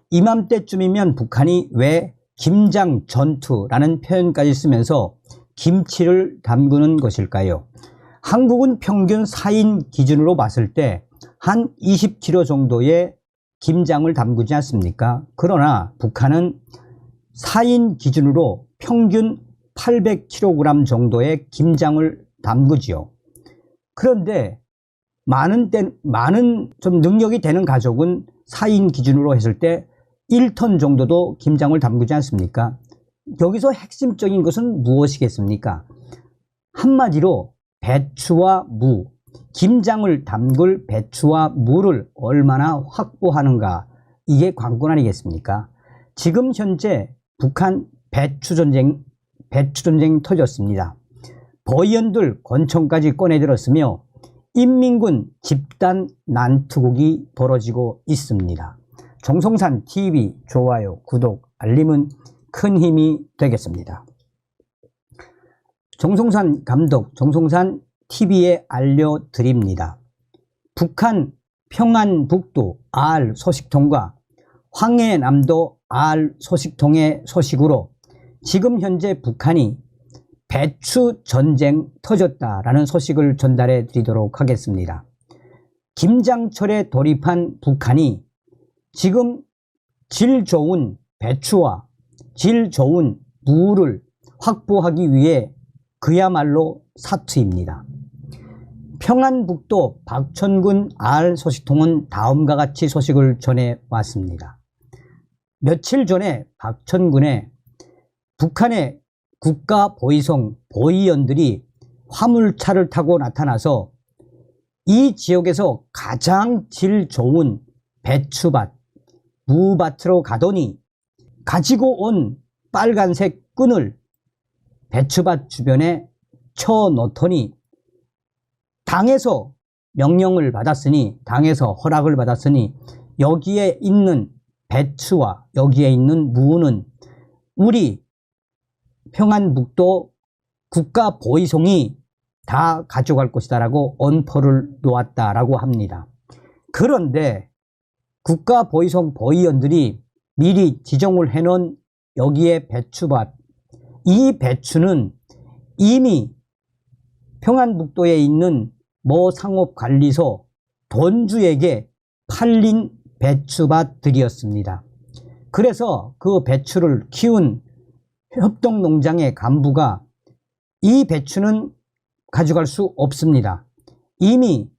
이맘때쯤이면 북한이 왜 김장 전투라는 표현까지 쓰면서 김치를 담그는 것일까요? 한국은 평균 4인 기준으로 봤을 때 한 20kg 정도의 김장을 담그지 않습니까? 그러나 북한은 4인 기준으로 평균 800kg 정도의 김장을 담그지요. 그런데 많은 좀 능력이 되는 가족은 4인 기준으로 했을 때 1톤 정도도 김장을 담그지 않습니까? 여기서 핵심적인 것은 무엇이겠습니까? 한마디로 배추와 무, 김장을 담글 배추와 무를 얼마나 확보하는가, 이게 관건 아니겠습니까? 지금 현재 북한 배추전쟁 터졌습니다. 버이언들 권총까지 꺼내들었으며 인민군 집단 난투극이 벌어지고 있습니다. 정성산 TV 좋아요, 구독, 알림은 큰 힘이 되겠습니다. 정성산 감독, 정성산 TV에 알려드립니다. 북한 평안북도 R 소식통과 황해남도 R 소식통의 소식으로 지금 현재 북한이 배추 전쟁 터졌다라는 소식을 전달해 드리도록 하겠습니다. 김장철에 돌입한 북한이 지금 질 좋은 배추와 질 좋은 무를 확보하기 위해 그야말로 사투입니다. 평안북도 박천군 R 소식통은 다음과 같이 소식을 전해왔습니다. 며칠 전에 박천군에 북한의 국가보위성 보위원들이 화물차를 타고 나타나서 이 지역에서 가장 질 좋은 배추밭, 무밭으로 가더니 가지고 온 빨간색 끈을 배추밭 주변에 쳐놓더니 당에서 명령을 받았으니, 당에서 허락을 받았으니 여기에 있는 배추와 여기에 있는 무는 우리 평안북도 국가보위성이 다 가져갈 것이다 라고 언포를 놓았다라고 합니다. 그런데 국가보위성 보위원들이 미리 지정을 해놓은 여기에 배추밭, 이 배추는 이미 평안북도에 있는 모 상업관리소 돈주에게 팔린 배추밭들이었습니다. 그래서 그 배추를 키운 협동농장의 간부가 이 배추는 가져갈 수 없습니다. 이미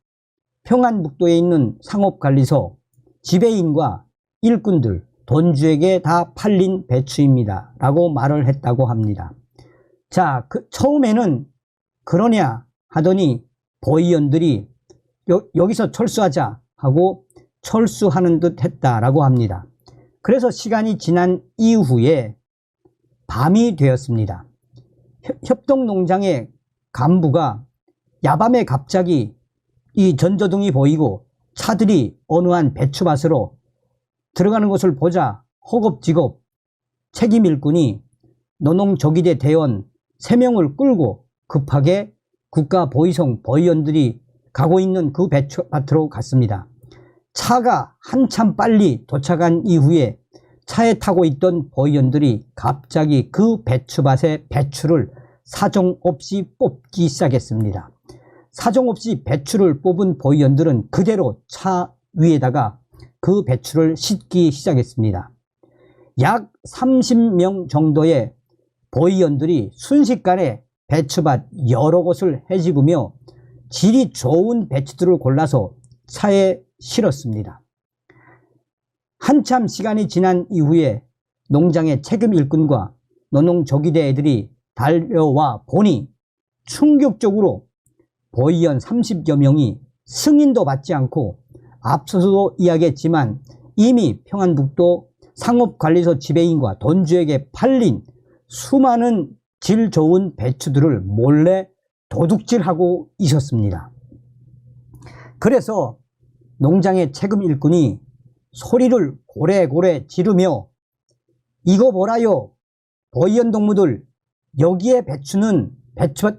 평안북도에 있는 상업관리소 지배인과 일꾼들 돈주에게 다 팔린 배추입니다 라고 말을 했다고 합니다. 자, 처음에는 그러냐 하더니 보위원들이 여기서 철수하자 하고 철수하는 듯 했다라고 합니다. 그래서 시간이 지난 이후에 밤이 되었습니다. 협동농장의 간부가 야밤에 갑자기 이 전조등이 보이고 차들이 어느 한 배추밭으로 들어가는 것을 보자 허겁지겁 책임 일꾼이 노농조기대 대원 3명을 끌고 급하게 국가보위성 보위원들이 가고 있는 그 배추밭으로 갔습니다. 차가 한참 빨리 도착한 이후에 차에 타고 있던 보위원들이 갑자기 그 배추밭의 배추를 사정없이 뽑기 시작했습니다. 사정없이 배추를 뽑은 보위원들은 그대로 차 위에다가 그 배추를 싣기 시작했습니다. 약 30명 정도의 보위원들이 순식간에 배추밭 여러 곳을 헤집으며 질이 좋은 배추들을 골라서 차에 실었습니다. 한참 시간이 지난 이후에 농장의 책임 일꾼과 노농조기대 애들이 달려와 보니 충격적으로 보위원 30여 명이 승인도 받지 않고 앞서서도 이야기했지만 이미 평안북도 상업관리소 지배인과 돈주에게 팔린 수많은 질 좋은 배추들을 몰래 도둑질하고 있었습니다. 그래서 농장의 책임 일꾼이 소리를 고래고래 지르며 이거 보라요 보위원 동무들, 여기에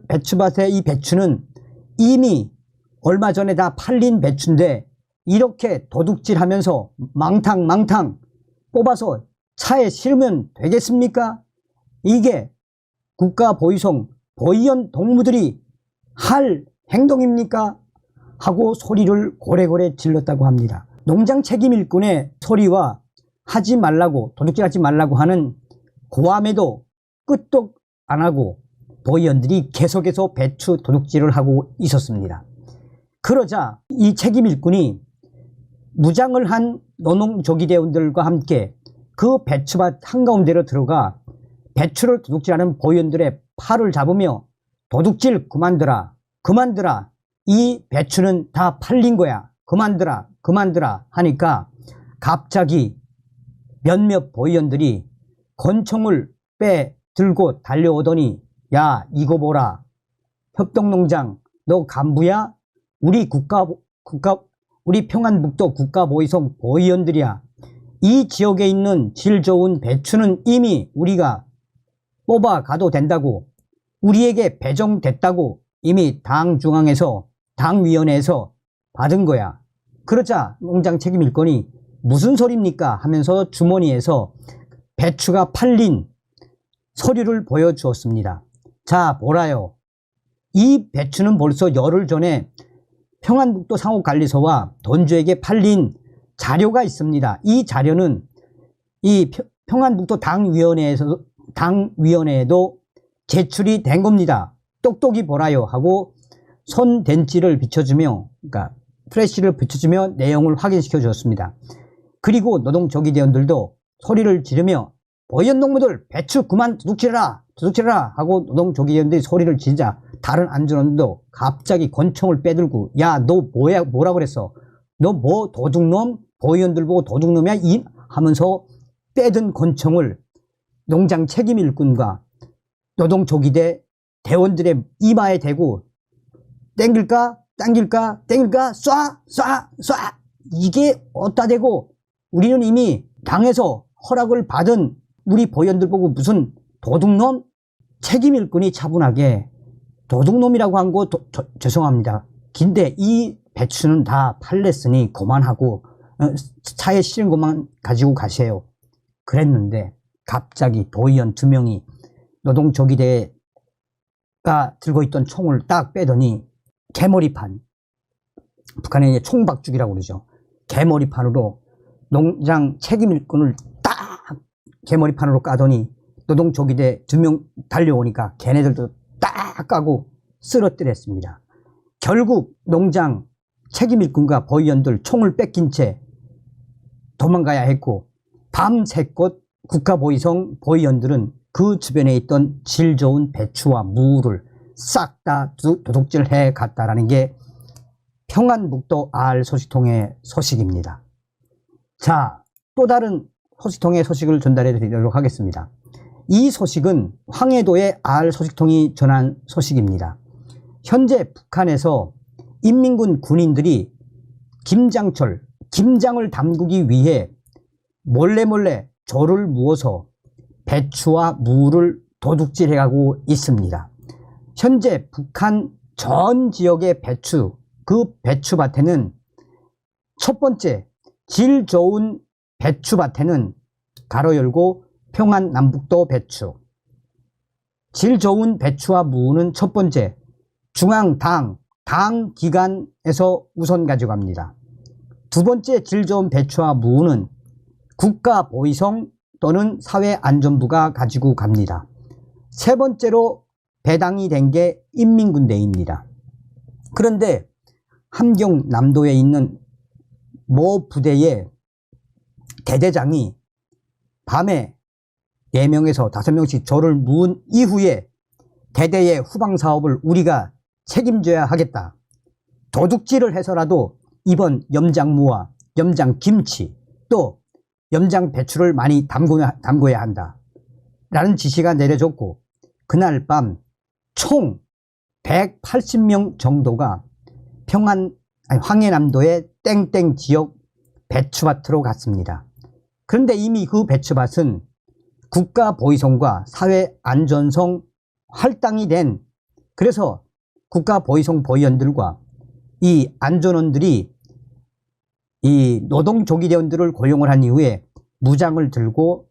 배추밭에 이 배추는 이미 얼마 전에 다 팔린 배추인데 이렇게 도둑질하면서 망탕 뽑아서 차에 실으면 되겠습니까? 이게 국가보위성 보위원 동무들이 할 행동입니까? 하고 소리를 고래고래 질렀다고 합니다. 농장 책임일꾼의 소리와 하지 말라고, 도둑질하지 말라고 하는 고함에도 끄떡 안 하고 보위원들이 계속해서 배추 도둑질을 하고 있었습니다. 그러자 이 책임일꾼이 무장을 한 노농조기대원들과 함께 그 배추밭 한가운데로 들어가 배추를 도둑질하는 보위원들의 팔을 잡으며 도둑질 그만둬라, 그만둬라, 이 배추는 다 팔린 거야, 그만둬라, 그만둬라 하니까 갑자기 몇몇 보위원들이 권총을 들고 달려오더니 야 이거 보라, 협동농장 너 간부야? 우리 평안북도 국가보위성 보위원들이야. 이 지역에 있는 질 좋은 배추는 이미 우리가 뽑아가도 된다고, 우리에게 배정됐다고 이미 당중앙에서 당위원회에서 받은 거야. 그러자 농장 책임일꾼이 무슨 소리입니까 하면서 주머니에서 배추가 팔린 서류를 보여주었습니다. 자 보라요. 이 배추는 벌써 열흘 전에 평안북도 상업관리소와 돈주에게 팔린 자료가 있습니다. 이 자료는 이 평안북도 당위원회에도 제출이 된 겁니다. 똑똑히 보라요 하고 손댄지를 비춰주며, 그러니까 프레시를 비춰주며 내용을 확인시켜 주었습니다. 그리고 노동조기대원들도 소리를 지르며 보위원 동무들 배추 그만 도둑질해라, 도둑질해라 하고 노동조기대원들이 소리를 지르자 다른 안전원도 갑자기 권총을 빼들고 야 너 뭐라 그랬어? 너 뭐 도둑놈? 보위원들 보고 도둑놈이야? 하면서 빼든 권총을 농장 책임일꾼과 노동조기대 대원들의 이마에 대고 땡길까? 당길까? 땡길까? 쏴! 이게 어디다 대고 우리는 이미 당에서 허락을 받은 우리 보위원들 보고 무슨 도둑놈? 책임일꾼이 차분하게 도둑놈이라고 한 거 죄송합니다. 근데 이 배추는 다 팔렸으니 그만하고 차에 실은 것만 가지고 가세요. 그랬는데 갑자기 보위원 2명이 노동조기대가 들고 있던 총을 딱 빼더니 개머리판, 북한에 이제 총박죽이라고 그러죠. 개머리판으로 농장 책임일꾼을 딱 개머리판으로 까더니 노동조기대 2명 달려오니까 걔네들도 딱 까고 쓰러뜨렸습니다. 결국 농장 책임일꾼과 보위원들 총을 뺏긴 채 도망가야 했고 밤새껏 국가보위성 보위원들은 그 주변에 있던 질 좋은 배추와 무를 싹 다 도둑질해 갔다라는 게 평안북도 알소식통의 소식입니다. 자, 또 다른 소식통의 소식을 전달해 드리도록 하겠습니다. 이 소식은 황해도의 알소식통이 전한 소식입니다. 현재 북한에서 인민군 군인들이 김장을 담그기 위해 몰래 조를 무어서 배추와 무를 도둑질해가고 있습니다. 현재 북한 전 지역의 그 배추밭에는 첫 번째 질 좋은 배추밭에는 가로 열고 평안남북도 배추, 질 좋은 배추와 무는 첫 번째 중앙당 기관에서 우선 가져갑니다. 두 번째 질 좋은 배추와 무는 국가보위성 또는 사회안전부가 가지고 갑니다. 세 번째로 배당이 된 게 인민군대입니다. 그런데 함경남도에 있는 모 부대의 대대장이 밤에 4명에서 5명씩 조를 무은 이후에 대대의 후방사업을 우리가 책임져야 하겠다. 도둑질을 해서라도 이번 염장무와 염장김치 또 염장배추를 많이 담궈야 한다. 라는 지시가 내려졌고 그날 밤 총 180명 정도가 황해남도의 땡땡 지역 배추밭으로 갔습니다. 그런데 이미 그 배추밭은 국가보위성과 사회안전성 할당이 된, 그래서 국가보위성 보위원들과 이 안전원들이 이 노동조기대원들을 고용을 한 이후에 무장을 들고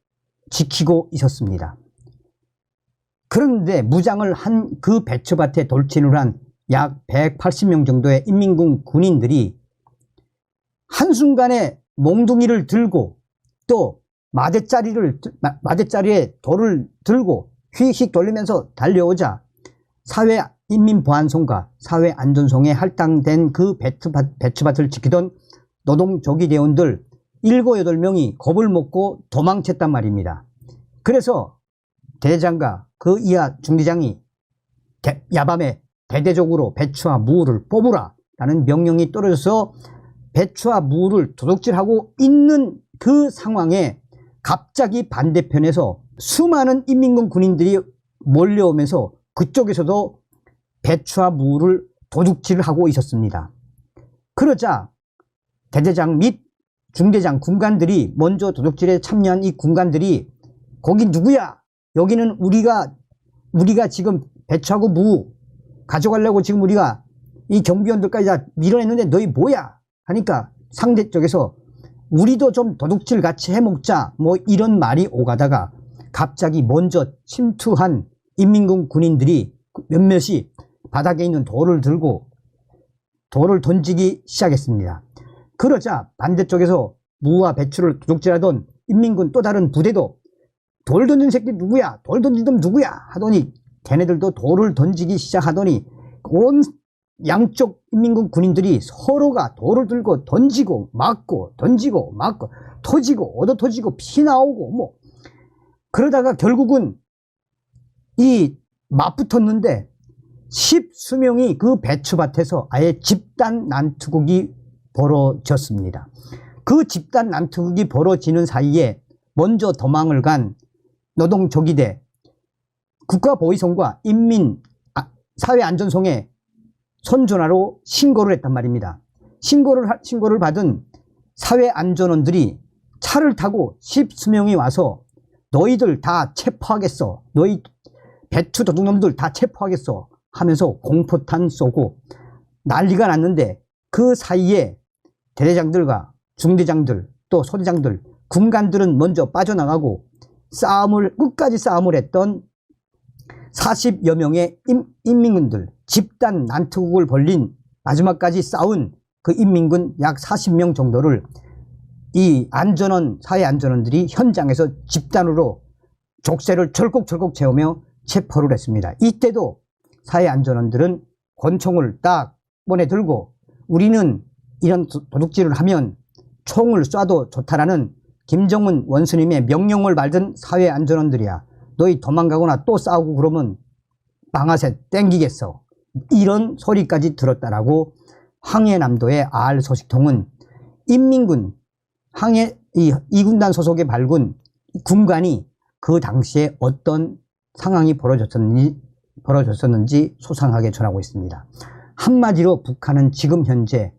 지키고 있었습니다. 그런데 무장을 한 그 배추밭에 돌진을 한 약 180명 정도의 인민군 군인들이 한순간에 몽둥이를 들고 또 마대자리에 돌을 들고 휙휙 돌리면서 달려오자 사회인민보안성과 사회안전성에 할당된 그 배추밭을 지키던 노동조기대원들 7, 8명이 겁을 먹고 도망쳤단 말입니다. 그래서 대대장과 그 이하 중대장이 야밤에 대대적으로 배추와 무를 뽑으라 라는 명령이 떨어져서 배추와 무를 도둑질하고 있는 그 상황에 갑자기 반대편에서 수많은 인민군 군인들이 몰려오면서 그쪽에서도 배추와 무를 도둑질을 하고 있었습니다. 그러자 대대장 및 중대장 군관들이 먼저 도둑질에 참여한 이 군관들이 거기 누구야? 여기는 우리가 지금 배추하고 무 가져가려고 지금 우리가 이 경비원들까지 다 밀어냈는데 너희 뭐야? 하니까 상대 쪽에서 우리도 좀 도둑질 같이 해먹자 뭐 이런 말이 오가다가 갑자기 먼저 침투한 인민군 군인들이 몇몇이 바닥에 있는 돌을 들고 돌을 던지기 시작했습니다. 그러자 반대쪽에서 무와 배추를 도둑질하던 인민군 또 다른 부대도 돌 던진 새끼 누구야? 돌 던진 놈 누구야? 하더니 걔네들도 돌을 던지기 시작하더니 온 양쪽 인민군 군인들이 서로가 돌을 들고 던지고 맞고 던지고 맞고 터지고 얻어 터지고 피 나오고 뭐 그러다가 결국은 이 맞붙었는데 10수명이 그 배추밭에서 아예 집단 난투극이 벌어졌습니다. 그 집단 난투극이 벌어지는 사이에 먼저 도망을 간 노동조기대 국가보위성과 사회안전성에 손전화로 신고를 했단 말입니다. 신고를 받은 사회안전원들이 차를 타고 10수명이 와서 너희들 다 체포하겠어. 너희 배추 도둑놈들 다 체포하겠어. 하면서 공포탄 쏘고 난리가 났는데 그 사이에 대대장들과 중대장들 또 소대장들 군관들은 먼저 빠져나가고 끝까지 싸움을 했던 40여 명의 인민군들 집단 난투극을 벌린 마지막까지 싸운 그 인민군 약 40명 정도를 이 사회안전원들이 현장에서 집단으로 족쇄를 철컥철컥 채우며 체포를 했습니다. 이때도 사회안전원들은 권총을 딱 꺼내 들고 우리는 이런 도둑질을 하면 총을 쏴도 좋다라는 김정은 원수님의 명령을 받은 사회안전원들이야. 너희 도망가거나 또 싸우고 그러면 방아쇠 땡기겠어. 이런 소리까지 들었다라고 황해남도의 알소식통은 인민군 이군단 소속의 발군 군관이 그 당시에 어떤 상황이 벌어졌었는지 소상하게 전하고 있습니다. 한마디로 북한은 지금 현재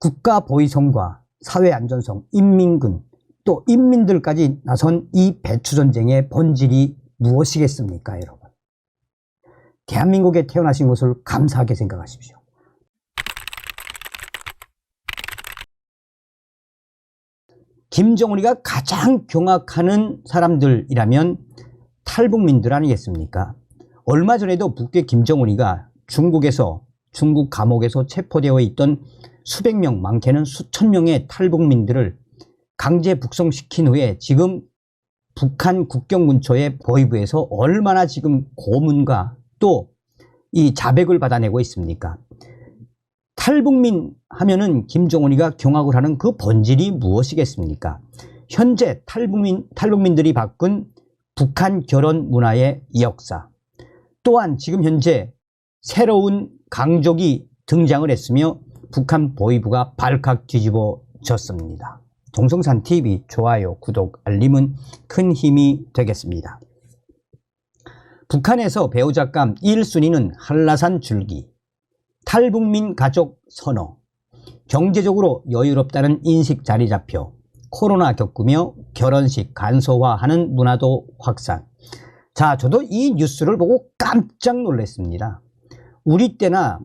국가보위성과 사회안전성, 인민군 또 인민들까지 나선 이 배추전쟁의 본질이 무엇이겠습니까, 여러분? 대한민국에 태어나신 것을 감사하게 생각하십시오. 김정은이가 가장 경악하는 사람들이라면 탈북민들 아니겠습니까? 얼마 전에도 북괴 김정은이가 중국 감옥에서 체포되어 있던 수백 명, 많게는 수천 명의 탈북민들을 강제 북송시킨 후에 지금 북한 국경 근처의 보위부에서 얼마나 지금 고문과 또 이 자백을 받아내고 있습니까? 탈북민 하면은 김정은이가 경악을 하는 그 본질이 무엇이겠습니까? 현재 탈북민들이 바꾼 북한 결혼 문화의 역사, 또한 지금 현재 새로운 강족이 등장을 했으며 북한 보위부가 발칵 뒤집어졌습니다. 동성산TV 좋아요, 구독, 알림은 큰 힘이 되겠습니다. 북한에서 배우작감 1순위는 한라산 줄기, 탈북민 가족 선호, 경제적으로 여유롭다는 인식 자리 잡혀 코로나 겪으며 결혼식 간소화하는 문화도 확산. 자, 저도 이 뉴스를 보고 깜짝 놀랐습니다. 우리 때나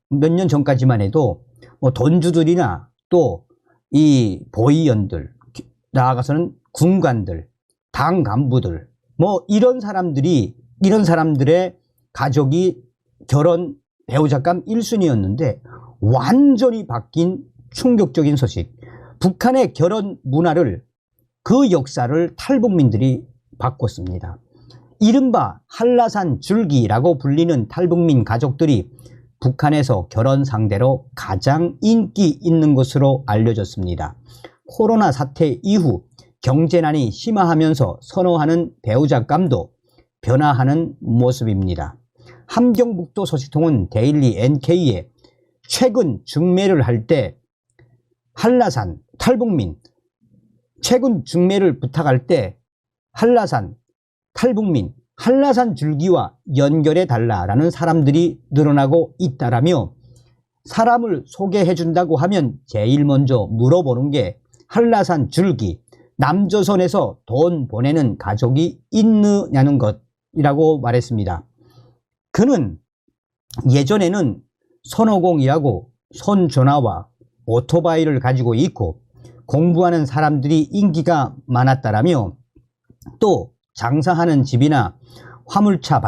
몇 년 전까지만 해도 돈주들이나 또 이 보이연들, 나아가서는 군관들, 당 간부들, 뭐 이런 사람들의 가족이 결혼 배우자감 1순위였는데 완전히 바뀐 충격적인 소식. 북한의 결혼 문화를, 그 역사를 탈북민들이 바꿨습니다. 이른바 한라산 줄기라고 불리는 탈북민 가족들이 북한에서 결혼 상대로 가장 인기 있는 것으로 알려졌습니다. 코로나 사태 이후 경제난이 심화하면서 선호하는 배우자감도 변화하는 모습입니다. 함경북도 소식통은 데일리 NK에 최근 중매를 할 때 한라산 탈북민, 최근 중매를 부탁할 때 한라산 탈북민, 한라산 줄기와 연결해 달라라는 사람들이 늘어나고 있다라며, 사람을 소개해 준다고 하면 제일 먼저 물어보는 게 한라산 줄기, 남조선에서 돈 보내는 가족이 있느냐는 것이라고 말했습니다. 그는 예전에는 손오공이라고 손전화와 오토바이를 가지고 있고 공부하는 사람들이 인기가 많았다라며, 또 장사하는 집이나 화물차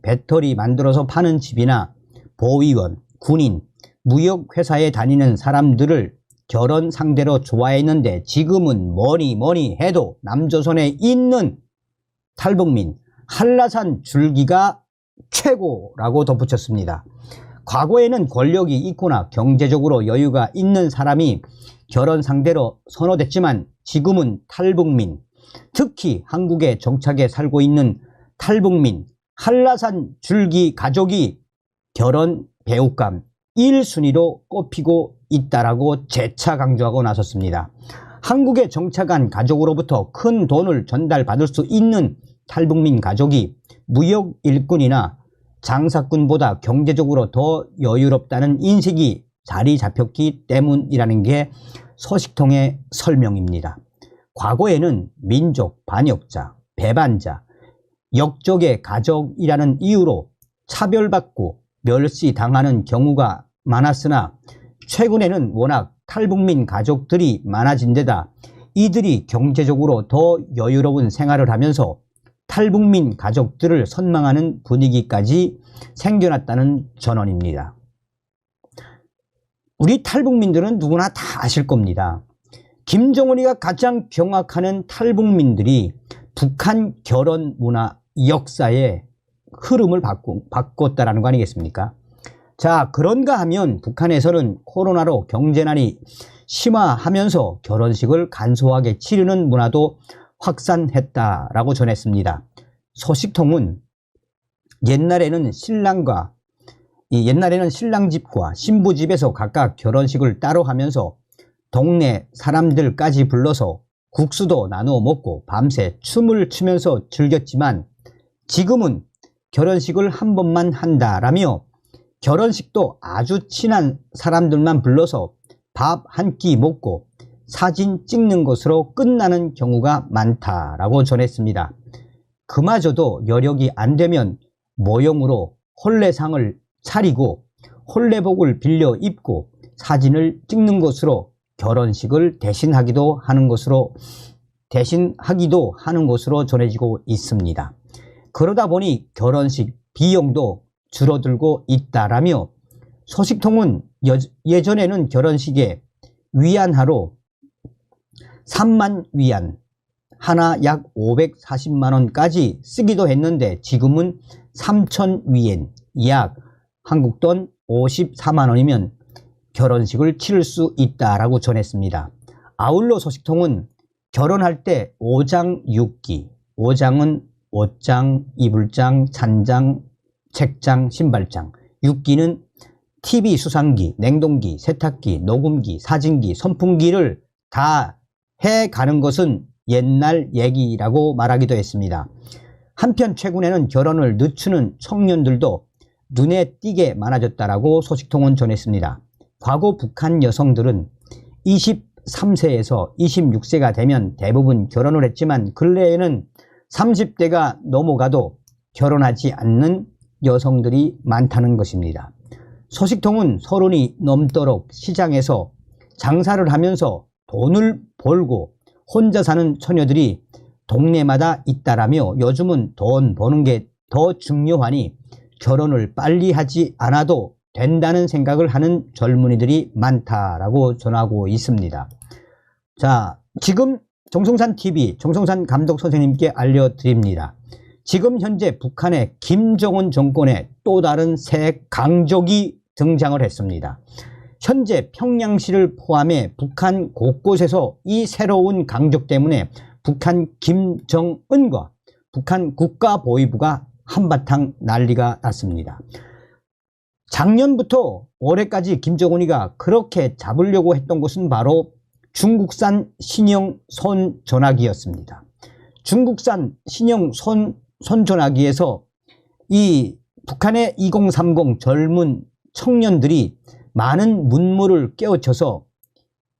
배터리 만들어서 파는 집이나 보위원, 군인, 무역회사에 다니는 사람들을 결혼 상대로 좋아했는데 지금은 뭐니 해도 남조선에 있는 탈북민 한라산 줄기가 최고라고 덧붙였습니다. 과거에는 권력이 있거나 경제적으로 여유가 있는 사람이 결혼 상대로 선호됐지만 지금은 탈북민, 특히 한국에 정착해 살고 있는 탈북민 한라산 줄기 가족이 결혼 배우감 1순위로 꼽히고 있다라고 재차 강조하고 나섰습니다. 한국에 정착한 가족으로부터 큰 돈을 전달받을 수 있는 탈북민 가족이 무역 일꾼이나 장사꾼보다 경제적으로 더 여유롭다는 인식이 자리 잡혔기 때문이라는 게 소식통의 설명입니다. 과거에는 민족 반역자, 배반자, 역적의 가족이라는 이유로 차별받고 멸시당하는 경우가 많았으나 최근에는 워낙 탈북민 가족들이 많아진 데다 이들이 경제적으로 더 여유로운 생활을 하면서 탈북민 가족들을 선망하는 분위기까지 생겨났다는 전언입니다. 우리 탈북민들은 누구나 다 아실 겁니다. 김정은이가 가장 경악하는 탈북민들이 북한 결혼 문화 역사의 흐름을 바꿨다라는 거 아니겠습니까? 자, 그런가 하면 북한에서는 코로나로 경제난이 심화하면서 결혼식을 간소하게 치르는 문화도 확산했다라고 전했습니다. 소식통은 옛날에는 신랑 집과 신부 집에서 각각 결혼식을 따로 하면서 동네 사람들까지 불러서 국수도 나누어 먹고 밤새 춤을 추면서 즐겼지만 지금은 결혼식을 한 번만 한다라며 결혼식도 아주 친한 사람들만 불러서 밥 한 끼 먹고 사진 찍는 것으로 끝나는 경우가 많다라고 전했습니다. 그마저도 여력이 안 되면 모형으로 혼례상을 차리고 혼례복을 빌려 입고 사진을 찍는 것으로 결혼식을 대신하기도 하는 것으로 전해지고 있습니다. 그러다 보니 결혼식 비용도 줄어들고 있다라며 소식통은 예전에는 결혼식에 위안화로 3만 위안, 하나 약 540만 원까지 쓰기도 했는데 지금은 3천 위엔, 약 한국 돈 54만 원이면 결혼식을 치를 수 있다라고 전했습니다. 아울러 소식통은 결혼할 때 5장 6기, 5장은 옷장, 이불장, 찬장, 책장, 신발장, 6기는 TV 수상기, 냉동기, 세탁기, 녹음기, 사진기, 선풍기를 다 해가는 것은 옛날 얘기라고 말하기도 했습니다. 한편 최근에는 결혼을 늦추는 청년들도 눈에 띄게 많아졌다라고 소식통은 전했습니다. 과거 북한 여성들은 23세에서 26세가 되면 대부분 결혼을 했지만 근래에는 30대가 넘어가도 결혼하지 않는 여성들이 많다는 것입니다. 소식통은 30이 넘도록 시장에서 장사를 하면서 돈을 벌고 혼자 사는 처녀들이 동네마다 있다라며 요즘은 돈 버는 게 더 중요하니 결혼을 빨리 하지 않아도 된다는 생각을 하는 젊은이들이 많다라고 전하고 있습니다. 자, 지금 정성산TV 정성산 감독 선생님께 알려드립니다. 지금 현재 북한의 김정은 정권의 또 다른 새 강적이 등장을 했습니다. 현재 평양시를 포함해 북한 곳곳에서 이 새로운 강적 때문에 북한 김정은과 북한 국가보위부가 한바탕 난리가 났습니다. 작년부터 올해까지 김정은이가 그렇게 잡으려고 했던 것은 바로 중국산 신형 손전화기였습니다. 중국산 신형 손전화기에서 이 북한의 2030 젊은 청년들이 많은 문물을 깨우쳐서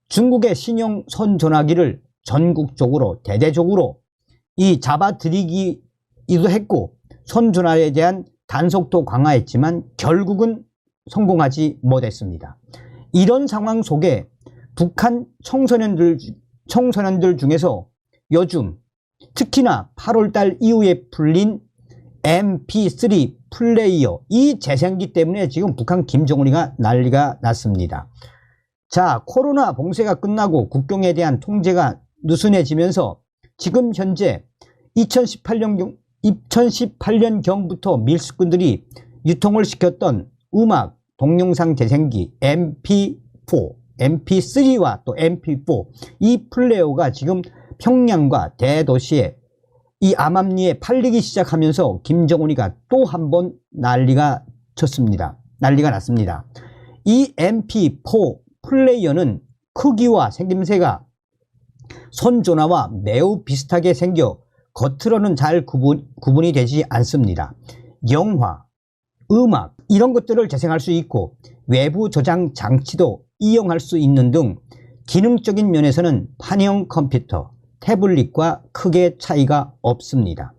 중국의 신형 손전화기를 전국적으로 대대적으로 잡아들이기도 했고 손전화에 대한 단속도 강화했지만 결국은 성공하지 못했습니다. 이런 상황 속에 북한 청소년들 중에서 요즘 특히나 8월달 이후에 풀린 MP3 플레이어 이 재생기 때문에 지금 북한 김정은이가 난리가 났습니다. 자, 코로나 봉쇄가 끝나고 국경에 대한 통제가 느슨해지면서 지금 현재 2018년경부터 밀수꾼들이 유통을 시켰던 음악, 동영상 재생기 MP4, MP3와 또 MP4 이 플레이어가 지금 평양과 대도시에 이 암암리에 팔리기 시작하면서 김정은이가 또 한 번 난리가 났습니다. 이 MP4 플레이어는 크기와 생김새가 손전화와 매우 비슷하게 생겨 겉으로는 잘 구분이 되지 않습니다. 영화, 음악 이런 것들을 재생할 수 있고 외부 저장 장치도 이용할 수 있는 등 기능적인 면에서는 판형 컴퓨터, 태블릿과 크게 차이가 없습니다.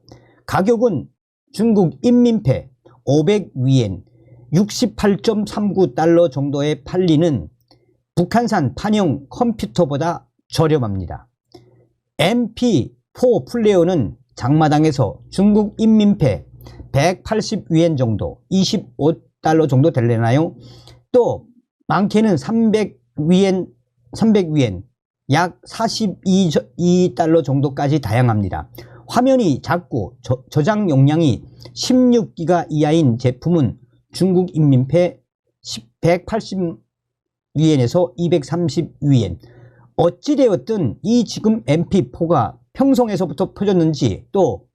가격은 중국 인민폐 500위엔 68.39달러 정도에 팔리는 북한산 판형 컴퓨터보다 저렴합니다. MP4 플레이어는 장마당에서 중국 인민폐 180위엔 정도 25달러 정도 될려나요? 또 많게는 300위엔 약 42달러 정도까지 다양합니다. 화면이 작고 저장 용량이 16기가 이하인 제품은 중국 인민폐 180위엔에서 230위엔. 어찌되었든 이 지금 MP4가 평성에서부터 퍼졌는지 또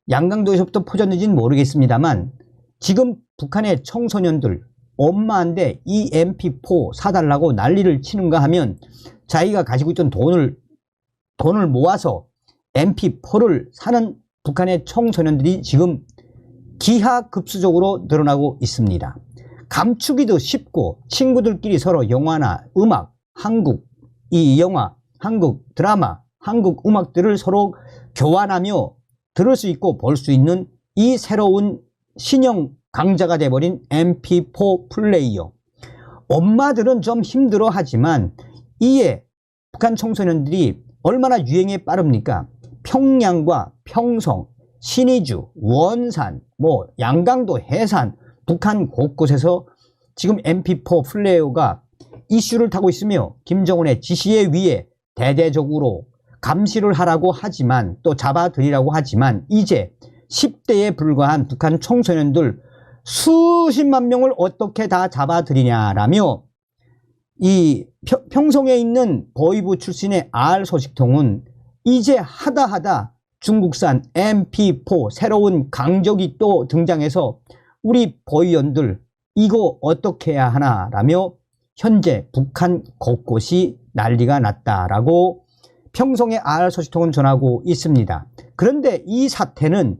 양강도에서부터 퍼졌는지는 모르겠습니다만 지금 북한의 청소년들 엄마한테 이 MP4 사달라고 난리를 치는가 하면 자기가 가지고 있던 돈을 모아서 MP4를 사는 북한의 청소년들이 지금 기하급수적으로 늘어나고 있습니다. 감추기도 쉽고 친구들끼리 서로 영화나 음악, 한국 영화, 한국 드라마, 한국 음악들을 서로 교환하며 들을 수 있고 볼 수 있는 이 새로운 신형 강자가 돼버린 MP4 플레이어. 엄마들은 좀 힘들어 하지만 이에 북한 청소년들이 얼마나 유행에 빠릅니까? 평양과 평성, 신의주, 원산, 양강도, 해산, 북한 곳곳에서 지금 MP4 플레이어가 이슈를 타고 있으며 김정은의 지시에 의해 대대적으로 감시를 하라고 하지만 또 잡아들이라고 하지만 이제 10대에 불과한 북한 청소년들 수십만 명을 어떻게 다 잡아들이냐라며 이 평성에 있는 보위부 출신의 R 소식통은 이제 하다 중국산 MP4 새로운 강적이 또 등장해서 우리 보위원들 이거 어떻게 해야 하나라며 현재 북한 곳곳이 난리가 났다라고 평성의 R 소식통은 전하고 있습니다. 그런데 이 사태는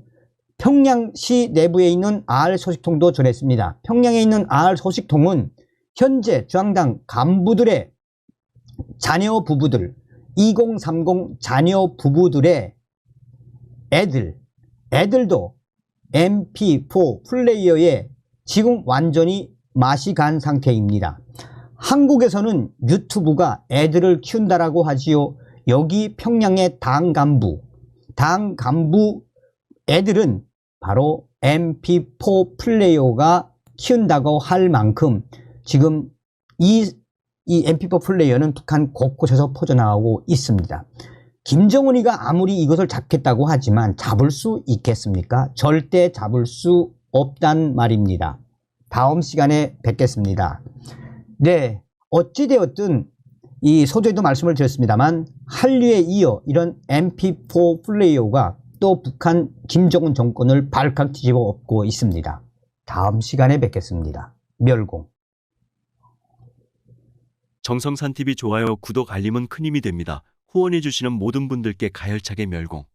평양시 내부에 있는 R 소식통도 전했습니다. 평양에 있는 R 소식통은 현재 중앙당 간부들의 자녀 부부들 2030 자녀 부부들의 애들도 MP4 플레이어에 지금 완전히 맛이 간 상태입니다. 한국에서는 유튜브가 애들을 키운다라고 하지요. 여기 평양의 당 간부 애들은 바로 MP4 플레이어가 키운다고 할 만큼 지금 이 MP4 플레이어는 북한 곳곳에서 퍼져나가고 있습니다. 김정은이가 아무리 이것을 잡겠다고 하지만 잡을 수 있겠습니까? 절대 잡을 수 없단 말입니다. 다음 시간에 뵙겠습니다. 네, 어찌되었든 이 서두에도 말씀을 드렸습니다만 한류에 이어 이런 MP4 플레이어가 또 북한 김정은 정권을 발칵 뒤집어 엎고 있습니다. 다음 시간에 뵙겠습니다. 멸공. 정성산TV 좋아요, 구독, 알림은 큰 힘이 됩니다. 후원해주시는 모든 분들께 가열차게 멸공.